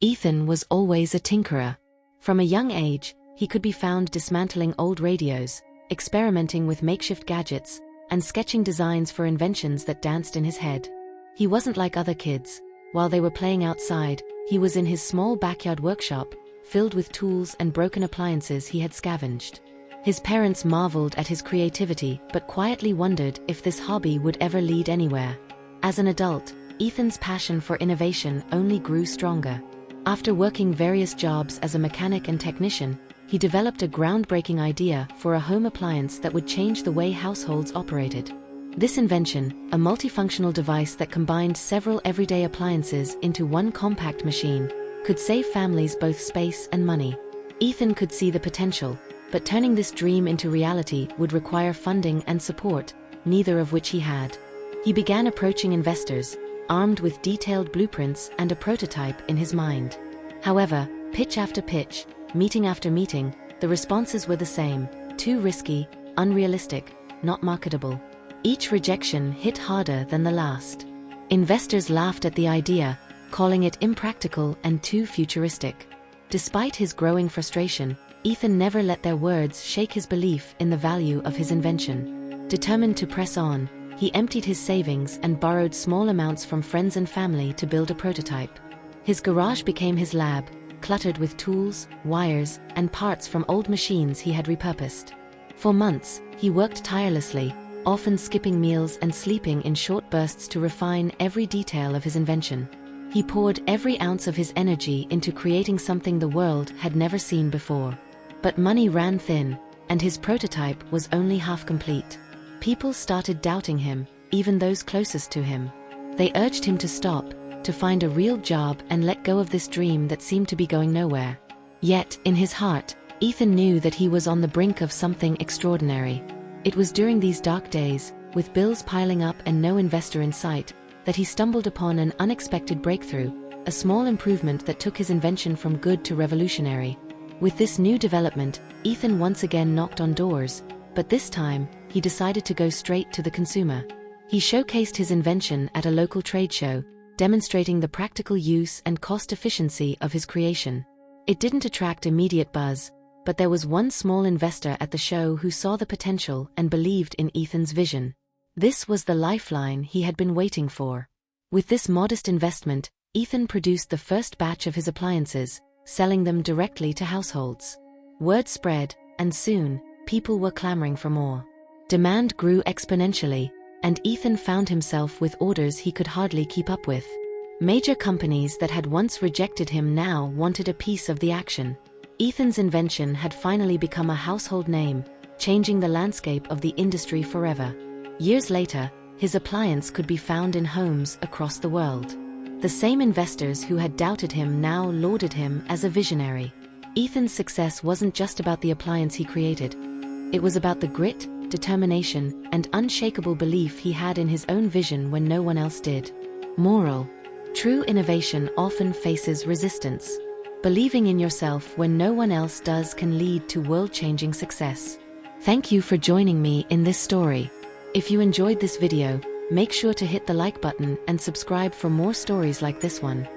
Ethan was always a tinkerer. From a young age, he could be found dismantling old radios, experimenting with makeshift gadgets, and sketching designs for inventions that danced in his head. He wasn't like other kids. While they were playing outside, he was in his small backyard workshop, filled with tools and broken appliances he had scavenged. His parents marveled at his creativity but quietly wondered if this hobby would ever lead anywhere. As an adult, Ethan's passion for innovation only grew stronger. After working various jobs as a mechanic and technician, he developed a groundbreaking idea for a home appliance that would change the way households operated. This invention, a multifunctional device that combined several everyday appliances into one compact machine, could save families both space and money. Ethan could see the potential, but turning this dream into reality would require funding and support, neither of which he had. He began approaching investors, armed with detailed blueprints and a prototype in his mind. However, pitch after pitch, meeting after meeting, the responses were the same: too risky, unrealistic, not marketable. Each rejection hit harder than the last. Investors laughed at the idea, calling it impractical and too futuristic. Despite his growing frustration, Ethan never let their words shake his belief in the value of his invention. Determined to press on, he emptied his savings and borrowed small amounts from friends and family to build a prototype. His garage became his lab, cluttered with tools, wires, and parts from old machines he had repurposed. For months, he worked tirelessly, often skipping meals and sleeping in short bursts to refine every detail of his invention. He poured every ounce of his energy into creating something the world had never seen before. But money ran thin, and his prototype was only half complete. People started doubting him, even those closest to him. They urged him to stop, to find a real job and let go of this dream that seemed to be going nowhere. Yet, in his heart, Ethan knew that he was on the brink of something extraordinary. It was during these dark days, with bills piling up and no investor in sight, that he stumbled upon an unexpected breakthrough, a small improvement that took his invention from good to revolutionary. With this new development, Ethan once again knocked on doors, but this time, he decided to go straight to the consumer. He showcased his invention at a local trade show, demonstrating the practical use and cost efficiency of his creation. It didn't attract immediate buzz, but there was one small investor at the show who saw the potential and believed in Ethan's vision. This was the lifeline he had been waiting for. With this modest investment, Ethan produced the first batch of his appliances, selling them directly to households. Word spread, and soon, people were clamoring for more. Demand grew exponentially, and Ethan found himself with orders he could hardly keep up with. Major companies that had once rejected him now wanted a piece of the action. Ethan's invention had finally become a household name, changing the landscape of the industry forever. Years later, his appliance could be found in homes across the world. The same investors who had doubted him now lauded him as a visionary. Ethan's success wasn't just about the appliance he created. It was about the grit, determination, and unshakable belief he had in his own vision when no one else did. Moral: true innovation often faces resistance. Believing in yourself when no one else does can lead to world-changing success. Thank you for joining me in this story. If you enjoyed this video, make sure to hit the like button and subscribe for more stories like this one.